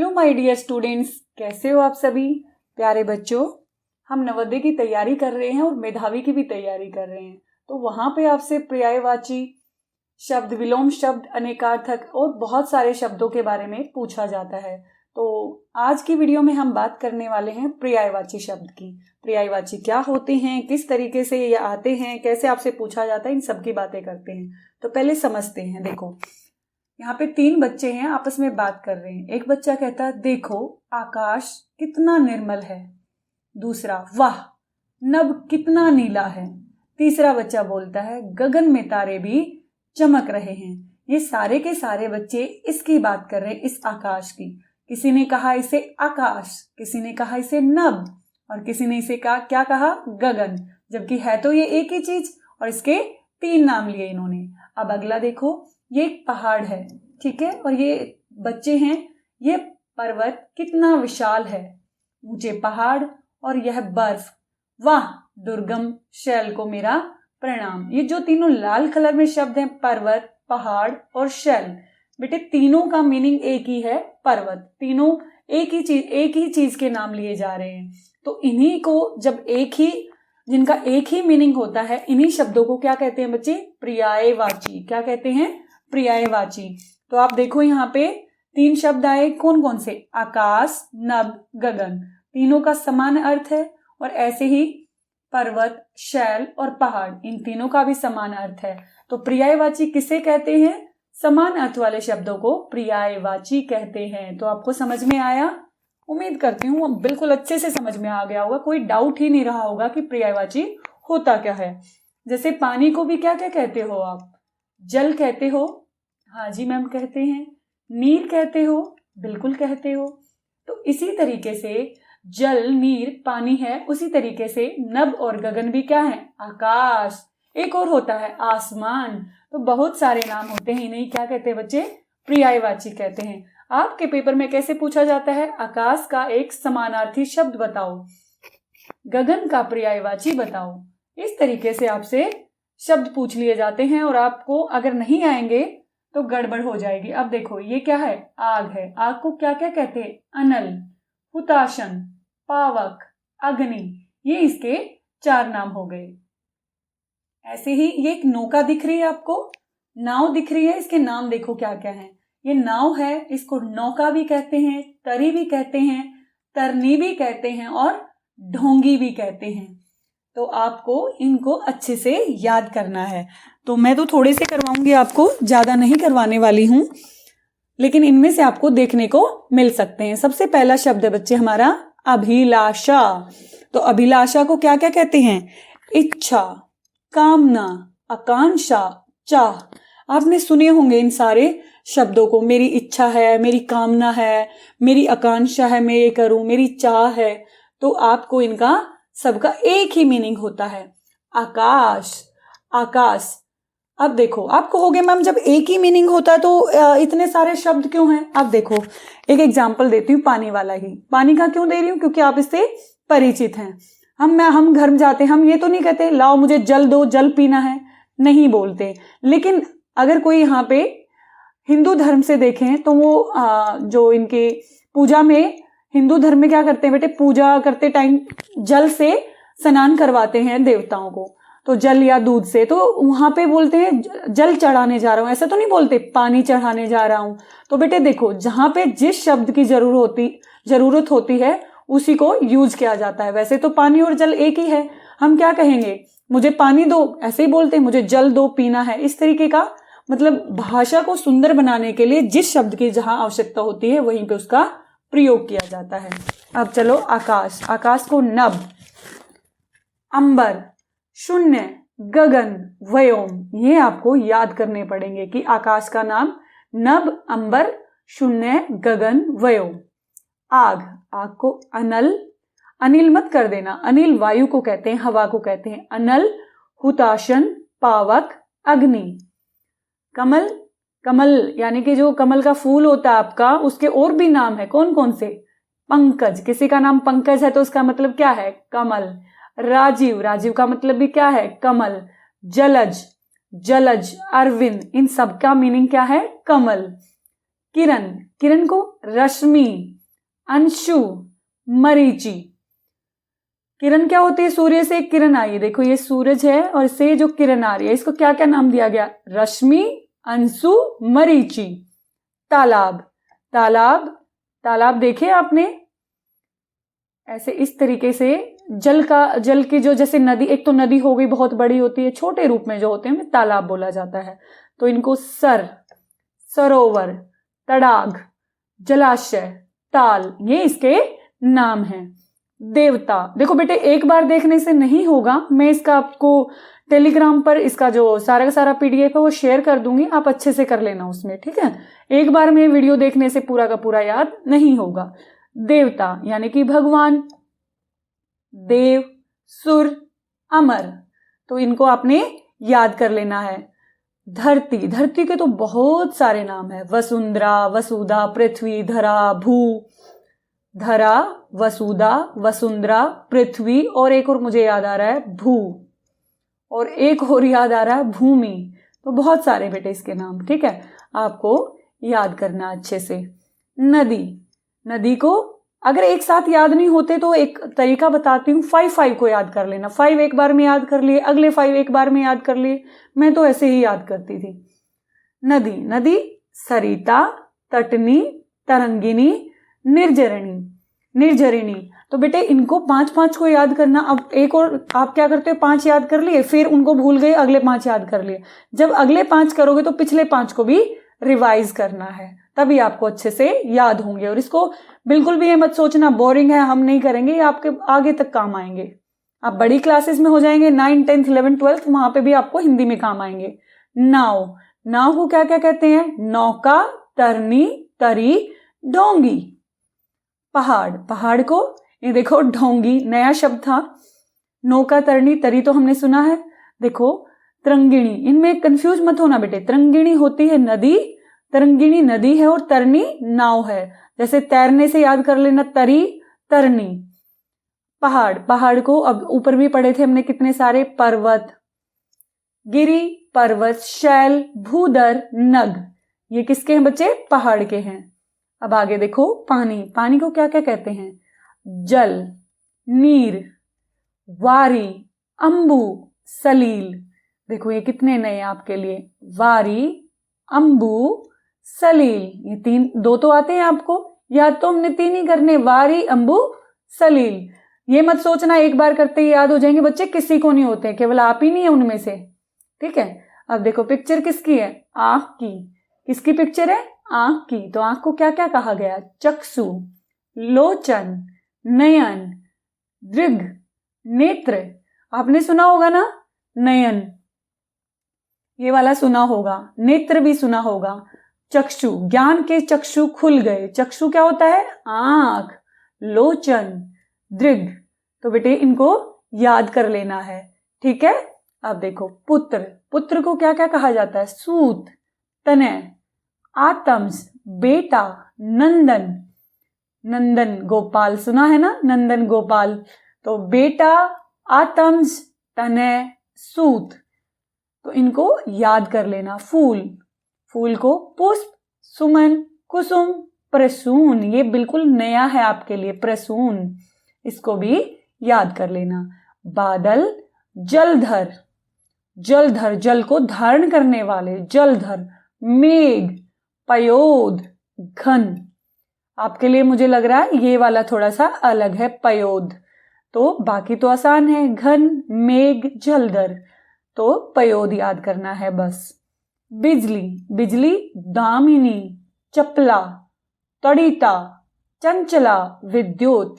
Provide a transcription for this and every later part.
Hello my dear students, कैसे हो आप सभी प्यारे बच्चों। हम नवोदय की तैयारी कर रहे हैं और मेधावी की भी तैयारी कर रहे हैं। तो वहाँ पे आपसे पर्यायवाची शब्द, विलोम शब्द, अनेकार्थक और बहुत सारे शब्दों के बारे में पूछा जाता है। तो आज की वीडियो में हम बात करने वाले हैं पर्यायवाची शब्द की। पर्यायवाची क्या होते हैं, किस तरीके से ये आते हैं, कैसे आपसे पूछा जाता है, इन सब की बातें करते हैं। तो पहले समझते हैं। देखो, यहाँ पे 3 बच्चे हैं, आपस में बात कर रहे हैं। एक बच्चा कहता है, देखो आकाश कितना निर्मल है। दूसरा, वाह नभ कितना नीला है। तीसरा बच्चा बोलता है, गगन में तारे भी चमक रहे हैं। ये सारे के सारे बच्चे इसकी बात कर रहे हैं, इस आकाश की। किसी ने कहा इसे आकाश, किसी ने कहा इसे नभ, और किसी ने इसे क्या कहा, गगन। जबकि है तो ये एक ही चीज, और इसके 3 नाम लिए इन्होंने। अब अगला देखो, ये एक पहाड़ है, ठीक है, और ये बच्चे हैं, ये पर्वत कितना विशाल है, ऊंचे पहाड़ और यह बर्फ, वाह दुर्गम शैल को मेरा प्रणाम। ये जो तीनों लाल कलर में शब्द हैं, पर्वत, पहाड़ और शैल, बेटे तीनों का मीनिंग एक ही है, पर्वत। तीनों एक ही चीज के नाम लिए जा रहे हैं। तो इन्हीं को जब जिनका एक ही मीनिंग होता है, इन्हीं शब्दों को क्या कहते हैं बच्चे, पर्यायवाची। क्या कहते हैं, पर्यायवाची। तो आप देखो यहाँ पे 3 शब्द आए, कौन कौन से, आकाश, नभ, गगन। तीनों का समान अर्थ है। और ऐसे ही पर्वत, शैल और पहाड़, इन तीनों का भी समान अर्थ है। तो पर्यायवाची किसे कहते हैं, समान अर्थ वाले शब्दों को पर्यायवाची कहते हैं। तो आपको समझ में आया, उम्मीद करती हूँ अब बिल्कुल अच्छे से समझ में आ गया होगा, कोई डाउट ही नहीं रहा होगा कि पर्यायवाची होता क्या है। जैसे पानी को भी क्या क्या कहते हो आप, जल कहते हो, हाँ जी मैम कहते हैं। नीर कहते हो, बिल्कुल कहते हो। तो इसी तरीके से जल, नीर, पानी है, उसी तरीके से नभ और गगन भी क्या है, आकाश। एक और होता है आसमान। तो बहुत सारे नाम होते हैं, इन्हें क्या कहते हैं बच्चे, पर्यायवाची कहते हैं। आपके पेपर में कैसे पूछा जाता है, आकाश का एक समानार्थी शब्द बताओ, गगन का पर्यायवाची बताओ। इस तरीके से आपसे शब्द पूछ लिए जाते हैं, और आपको अगर नहीं आएंगे तो गड़बड़ हो जाएगी। अब देखो, ये क्या है, आग है। आग को क्या क्या कहते हैं, अनल, हुताशन, पावक, अग्नि। ये इसके 4 नाम हो गए। ऐसे ही ये एक नौका दिख रही है आपको, नाव दिख रही है, इसके नाम देखो क्या क्या है। ये नाव है, इसको नौका भी कहते हैं, तरी भी कहते हैं, तरनी भी कहते हैं और ढोंगी भी कहते हैं। तो आपको इनको अच्छे से याद करना है। तो मैं तो थोड़े से करवाऊंगी आपको, ज्यादा नहीं करवाने वाली हूं, लेकिन इनमें से आपको देखने को मिल सकते हैं। सबसे पहला शब्द है बच्चे हमारा अभिलाषा। तो अभिलाषा को क्या क्या कहते हैं, इच्छा, कामना, आकांक्षा, चाह। आपने सुने होंगे इन सारे शब्दों को, मेरी इच्छा है, मेरी कामना है, मेरी आकांक्षा है, मैं ये करूं, मेरी चाह है। तो आपको इनका सबका एक ही मीनिंग होता है, आकाश, आकाश। अब देखो, आपको हो गया मैम जब एक ही मीनिंग होता है तो इतने सारे शब्द क्यों हैं। अब देखो, एक एग्जांपल देती हूँ, पानी वाला ही। पानी का क्यों दे रही हूँ, क्योंकि आप इससे परिचित हैं। हम घर में जाते, हम ये तो नहीं कहते लाओ मुझे जल दो, जल पीना है, नहीं बोलते। लेकिन अगर कोई यहाँ पे हिंदू धर्म से देखें तो वो जो इनके पूजा में, हिंदू धर्म में क्या करते हैं बेटे, पूजा करते टाइम जल से स्नान करवाते हैं देवताओं को, तो जल या दूध से। तो वहां पे बोलते हैं जल चढ़ाने जा रहा हूं, ऐसा तो नहीं बोलते पानी चढ़ाने जा रहा हूं। तो बेटे देखो, जहां पे जिस शब्द की जरूरत होती है उसी को यूज किया जाता है। वैसे तो पानी और जल एक ही है, हम क्या कहेंगे, मुझे पानी दो, ऐसे ही बोलते हैं, मुझे जल दो, पीना है। इस तरीके का मतलब भाषा को सुंदर बनाने के लिए जिस शब्द की जहां आवश्यकता होती है वहीं पे उसका प्रयोग किया जाता है। अब चलो, आकाश, आकाश को नभ, अंबर, शून्य, गगन, व्योम, ये आपको याद करने पड़ेंगे कि आकाश का नाम नभ, अंबर, शून्य, गगन, व्योम। आग, आग को अनल, अनिल मत कर देना, अनिल वायु को कहते हैं, हवा को कहते हैं। अनल, हुताशन, पावक, अग्नि। कमल, कमल यानी कि जो कमल का फूल होता है आपका, उसके और भी नाम है, कौन कौन से, पंकज, किसी का नाम पंकज है तो उसका मतलब क्या है, कमल। राजीव, राजीव का मतलब भी क्या है, कमल। जलज, जलज, अरविंद, इन सब का मीनिंग क्या है, कमल। किरण, किरण को रश्मि, अंशु, मरीचि। किरण क्या होती है? सूर्य से एक किरण आई है, देखो ये सूरज है और इससे जो किरण आ रही है इसको क्या क्या नाम दिया गया? रश्मि, अंशु, मरीचि। तालाब, तालाब, तालाब देखे आपने? ऐसे इस तरीके से जल की जो जैसे नदी, एक तो नदी हो गई बहुत बड़ी होती है, छोटे रूप में जो होते हैं उन्हें तालाब बोला जाता है। तो इनको सरोवर, तड़ाग, जलाशय, ताल, ये इसके नाम हैं। देवता, देखो बेटे एक बार देखने से नहीं होगा, मैं इसका आपको टेलीग्राम पर इसका जो सारा का सारा पीडीएफ है वो शेयर कर दूंगी, आप अच्छे से कर लेना उसमें, ठीक है? एक बार में वीडियो देखने से पूरा का पूरा याद नहीं होगा। देवता यानी कि भगवान, देव, सुर, अमर, तो इनको आपने याद कर लेना है। धरती, धरती के तो बहुत सारे नाम है, वसुंधरा, वसुधा, पृथ्वी, धरा, भू, धरा, वसुधा, वसुंधरा, पृथ्वी, और एक और मुझे याद आ रहा है भू, और एक और याद आ रहा है भूमि। तो बहुत सारे बेटे इसके नाम, ठीक है? आपको याद करना अच्छे से। नदी, नदी को अगर एक साथ याद नहीं होते तो एक तरीका बताती हूँ, 5 को याद कर लेना। 5 एक बार में याद कर लिए, अगले 5 एक बार में याद कर लिए, मैं तो ऐसे ही याद करती थी। नदी, नदी सरिता, तटनी, तरंगिनी, निर्जरणी, निर्जरिणी। तो बेटे इनको 5 को याद करना। अब एक और आप क्या करते हो, 5 याद कर लिए, फिर उनको भूल गए, अगले 5 याद कर लिए। जब अगले 5 करोगे तो पिछले 5 को भी रिवाइज करना है, तभी आपको अच्छे से याद होंगे। और इसको बिल्कुल भी ये मत सोचना बोरिंग है, हम नहीं करेंगे, ये आपके आगे तक काम आएंगे। आप बड़ी क्लासेस में हो जाएंगे, 9, 10, 11, 12, वहां पे भी आपको हिंदी में काम आएंगे। नाव, नाव को क्या क्या कहते हैं? नौका, तरनी, तरी, डोंगी। पहाड़, पहाड़ को ये देखो ढोंगी, नया शब्द था। नौका, तरनी, तरी तो हमने सुना है। देखो तरंगिणी, इनमें कंफ्यूज मत होना बेटे, तरंगिणी होती है नदी, तरंगिणी नदी है, और तरनी नाव है। जैसे तैरने से याद कर लेना, तरी, तरनी। पहाड़, पहाड़ को अब ऊपर भी पढ़े थे हमने कितने सारे, पर्वत, गिरी, पर्वत, शैल, भूदर, नग, ये किसके हैं बच्चे? पहाड़ के हैं। अब आगे देखो पानी, पानी को क्या क्या कहते हैं? जल, नीर, वारी, अंबु, सलील। देखो ये कितने नए आपके लिए, वारी, अंबु, सलील, ये 3, 2 तो आते हैं आपको, याद तो हमने 3 ही करने, वारी, अंबु, सलील। ये मत सोचना एक बार करते ही याद हो जाएंगे बच्चे, किसी को नहीं होते, केवल आप ही नहीं है उनमें से, ठीक है? अब देखो पिक्चर किसकी है? आंख की। किसकी पिक्चर है? आंख की। तो आंख को क्या क्या कहा गया? चक्षु, लोचन, नयन, दृग, नेत्र। आपने सुना होगा ना नयन, ये वाला सुना होगा, नेत्र भी सुना होगा। चक्षु, ज्ञान के चक्षु खुल गए। चक्षु क्या होता है? आंख, लोचन, दृग। तो बेटे इनको याद कर लेना है, ठीक है? अब देखो पुत्र, पुत्र को क्या क्या कहा जाता है? सूत, तनय, आतम्स, बेटा, नंदन, नंदन गोपाल सुना है ना, नंदन गोपाल। तो बेटा, आतम्स, तनय, सूत, तो इनको याद कर लेना। फूल, फूल को पुष्प, सुमन, कुसुम, प्रसून, ये बिल्कुल नया है आपके लिए, प्रसून, इसको भी याद कर लेना। बादल, जलधर, जलधर, जल को धारण करने वाले, जलधर। मेघ, पयोद, घन। आपके लिए मुझे लग रहा है ये वाला थोड़ा सा अलग है, पयोद, तो बाकी तो आसान है, घन, मेघ, जलधर, तो पयोद याद करना है बस। बिजली, बिजली, दामिनी, चपला, तड़िता, चंचला, विद्युत।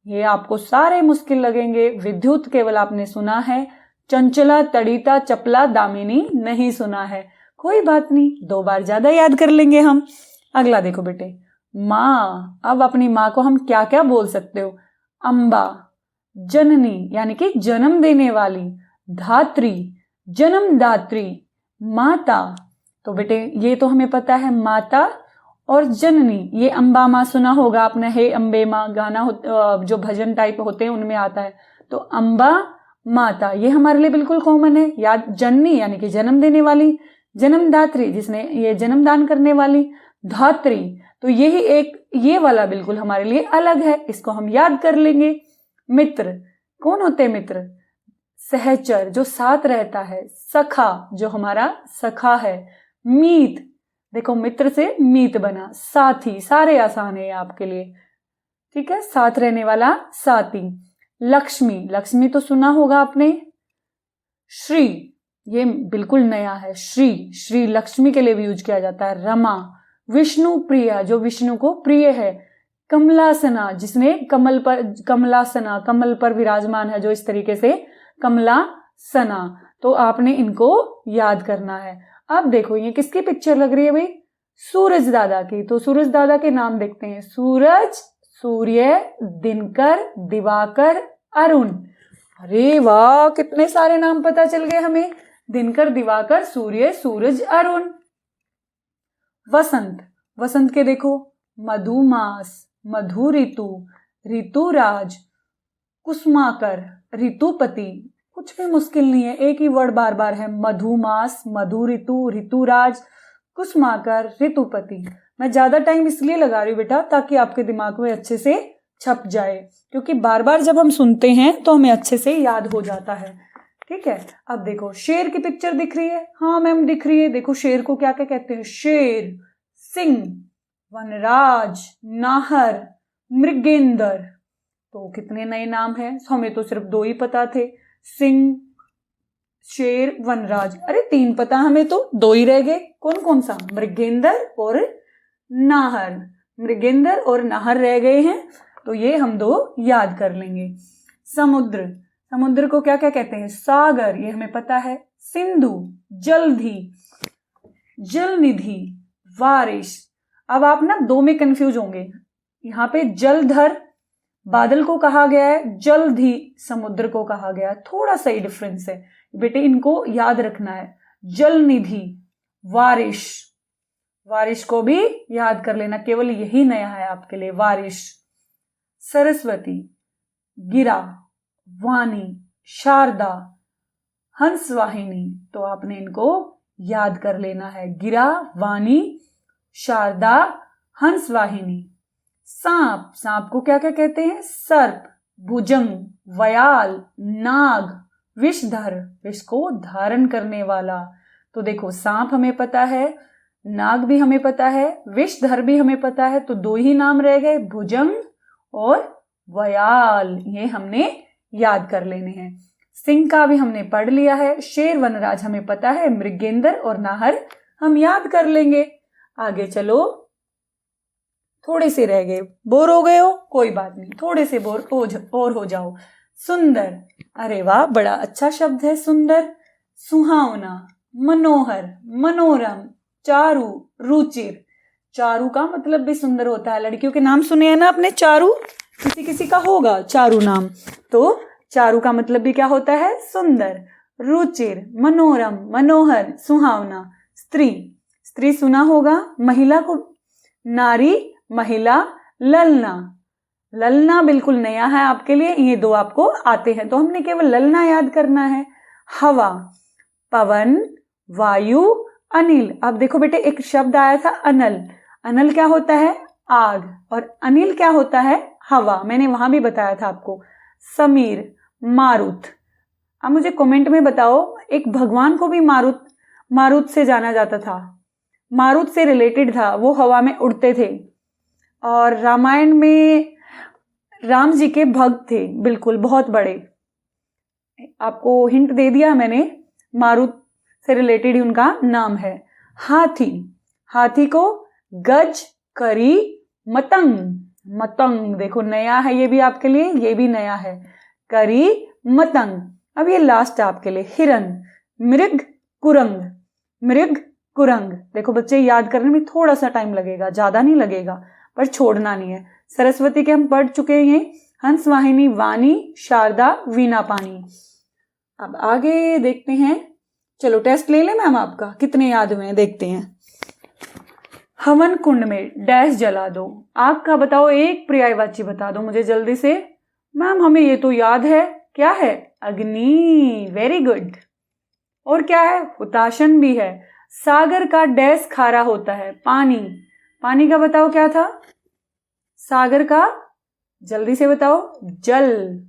ये आपको सारे मुश्किल लगेंगे, विद्युत केवल आपने सुना है, चंचला, तड़िता, चपला, दामिनी नहीं सुना है। कोई बात नहीं, 2 बार ज्यादा याद कर लेंगे हम। अगला देखो बेटे, माँ। अब अपनी माँ को हम क्या क्या बोल सकते हो? अम्बा, जननी यानी कि जन्म देने वाली, धात्री, जन्मदात्री, माता। तो बेटे ये तो हमें पता है, माता और जननी। ये अम्बा माँ सुना होगा आपने, हे अम्बे माँ गाना जो भजन टाइप होते हैं उनमें आता है। तो अम्बा, माता, ये हमारे लिए बिल्कुल कॉमन है याद। जननी यानी कि जन्म देने वाली, जन्मदात्री जिसने ये जन्मदान करने वाली, धात्री, तो यही एक ये वाला बिल्कुल हमारे लिए अलग है, इसको हम याद कर लेंगे। मित्र, कौन होते हैं मित्र? सहचर, जो साथ रहता है। सखा, जो हमारा सखा है। मीत, देखो मित्र से मीत बना। साथी, सारे आसान है आपके लिए, ठीक है, साथ रहने वाला साथी। लक्ष्मी, लक्ष्मी तो सुना होगा आपने। श्री, ये बिल्कुल नया है। श्री, श्री लक्ष्मी के लिए भी यूज किया जाता है। रमा, विष्णु प्रिया, जो विष्णु को प्रिय है। कमलासना, जिसने कमल पर, कमलासना, कमल पर विराजमान है, जो इस तरीके से कमलासना, तो आपने इनको याद करना है। अब देखो ये किसकी पिक्चर लग रही है भाई? सूरज दादा की। तो सूरज दादा के नाम देखते हैं। सूरज, सूर्य, दिनकर, दिवाकर, अरुण। अरे वाह, कितने सारे नाम पता चल गए हमें। दिनकर, दिवाकर, सूर्य, सूरज, अरुण। वसंत, वसंत के देखो मधुमास, मधु ऋतु, ऋतुराज, कुसुमाकर, ऋतुपति। कुछ भी मुश्किल नहीं है, एक ही वर्ड बार बार है। मधुमास, मधु ऋतु, ऋतुराज, कुसुमाकर, ऋतुपति। मैं ज्यादा टाइम इसलिए लगा रही हूँ बेटा ताकि आपके दिमाग में अच्छे से छप जाए, क्योंकि बार बार जब हम सुनते हैं तो हमें अच्छे से याद हो जाता है। ठीक है, अब देखो शेर की पिक्चर दिख रही है। हाँ मैम दिख रही है। देखो शेर को क्या क्या कहते हैं? शेर, सिंह, वनराज, नाहर, मृगेंद्र। तो कितने नए नाम हैं, हमें तो सिर्फ 2 ही पता थे, सिंह, शेर, वनराज। अरे 3 पता, हमें तो 2 ही रह गए। कौन कौन सा? मृगेंद्र और नाहर। मृगेंद्र और नाहर रह गए हैं, तो ये हम 2 याद कर लेंगे। समुद्र, समुद्र को क्या क्या कहते हैं? सागर, ये हमें पता है। सिंधु, जलधि, जलनिधि, बारिश। अब आप ना 2 में कंफ्यूज होंगे। यहाँ पे जलधर बादल को कहा गया है, जलधि समुद्र को कहा गया है, थोड़ा सा ही डिफरेंस है बेटे, इनको याद रखना है। जलनिधि, बारिश, बारिश को भी याद कर लेना, केवल यही नया है आपके लिए, बारिश। सरस्वती, गिरा, वाणी, शारदा, हंसवाहिनी। तो आपने इनको याद कर लेना है, गिरा, वाणी, शारदा, हंसवाहिनी। सांप, सांप को क्या क्या कहते हैं? सर्प, भुजंग, व्याल, नाग, विषधर, विष को धारण करने वाला। तो देखो सांप हमें पता है, नाग भी हमें पता है, विषधर भी हमें पता है, तो 2 ही नाम रह गए, भुजंग और व्याल। ये हमने याद कर लेने हैं। सिंह का भी हमने पढ़ लिया है, शेर, वनराज हमें पता है, मृगेंद्र और नाहर हम याद कर लेंगे। आगे चलो, थोड़े से रह गए, बोर हो गए हो, कोई बात नहीं, थोड़े से बोर और हो जाओ। सुंदर, अरे वाह बड़ा अच्छा शब्द है सुंदर। सुहावना, मनोहर, मनोरम, चारु, रुचिर। चारु का मतलब भी सुंदर होता है, लड़कियों के नाम सुने हैं ना आपने? चारु, किसी किसी का होगा चारु नाम, तो चारु का मतलब भी क्या होता है? सुंदर। रुचिर, मनोरम, मनोहर, सुहावना। स्त्री, स्त्री सुना होगा। महिला को नारी, महिला, ललना। ललना बिल्कुल नया है आपके लिए, ये 2 आपको आते हैं, तो हमने केवल ललना याद करना है। हवा, पवन, वायु, अनिल। अब देखो बेटे एक शब्द आया था अनल, अनल क्या होता है? आग, और अनिल क्या होता है? हवा। मैंने वहां भी बताया था आपको। समीर, मारुत। अब मुझे कमेंट में बताओ, एक भगवान को भी मारुत, मारुत से जाना जाता था, मारुत से रिलेटेड था, वो हवा में उड़ते थे, और रामायण में राम जी के भक्त थे, बिल्कुल बहुत बड़े। आपको हिंट दे दिया मैंने, मारुत से रिलेटेड ही उनका नाम है। हाथी, हाथी को गज, करी, मतंग, मतंग देखो नया है ये भी आपके लिए, ये भी नया है, करी, मतंग। अब ये लास्ट है आपके लिए, हिरन, मृग, कुरंग, मृग, कुरंग। देखो बच्चे याद करने में थोड़ा सा टाइम लगेगा, ज्यादा नहीं लगेगा, पर छोड़ना नहीं है। सरस्वती के हम पढ़ चुके हैं, हंस वाहिनी, वाणी, शारदा, वीणा पानी। अब आगे देखते हैं, चलो टेस्ट ले ले मैम आपका, कितने याद हुए हैं देखते हैं। हवन कुंड में डैश जला दो, आग का बताओ एक पर्यायवाची बता दो मुझे जल्दी से। मैम हमें ये तो याद है, क्या है? अग्नि, वेरी गुड। और क्या है? हुताशन भी है। सागर का डैश खारा होता है, पानी। पानी का बताओ क्या था? सागर का, जल्दी से बताओ, जल।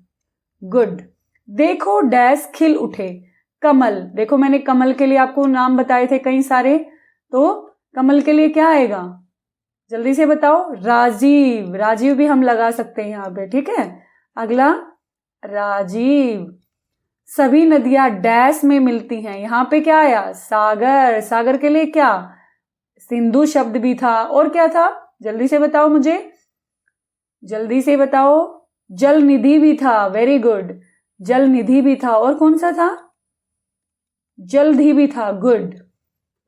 गुड। देखो डैश खिल उठे, कमल। देखो मैंने कमल के लिए आपको नाम बताए थे कई सारे, तो कमल के लिए क्या आएगा? जल्दी से बताओ, राजीव। राजीव भी हम लगा सकते हैं यहाँ पे, ठीक है। अगला, राजीव। सभी नदियां डैश में मिलती हैं, यहाँ पे क्या आया? सागर। सागर के लिए क्या? सिंधु शब्द भी था, और क्या था? जल्दी से बताओ मुझे, जल्दी से बताओ। जल निधि भी था, वेरी गुड, जल निधि भी था। और कौन सा था? जलधि भी था, गुड,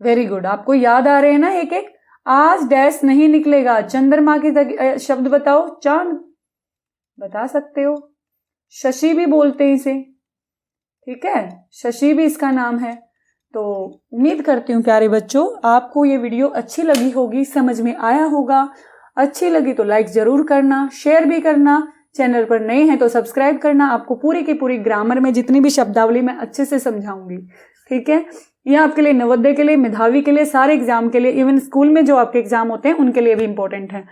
वेरी गुड। आपको याद आ रहे हैं ना एक एक? आज डैश नहीं निकलेगा, चंद्रमा की शब्द बताओ। चांद बता सकते हो, शशि भी बोलते हैं इसे, ठीक है, शशि भी इसका नाम है। तो उम्मीद करती हूँ प्यारे बच्चों आपको ये वीडियो अच्छी लगी होगी, समझ में आया होगा। अच्छी लगी तो लाइक जरूर करना, शेयर भी करना। चैनल पर नए हैं तो सब्सक्राइब करना। आपको पूरी की पूरी ग्रामर में जितनी भी शब्दावली मैं अच्छे से समझाऊंगी, ठीक है। ये आपके लिए, नवोदय के लिए, मेधावी के लिए, सारे एग्जाम के लिए, इवन स्कूल में जो आपके एग्जाम होते हैं उनके लिए भी इंपॉर्टेंट है।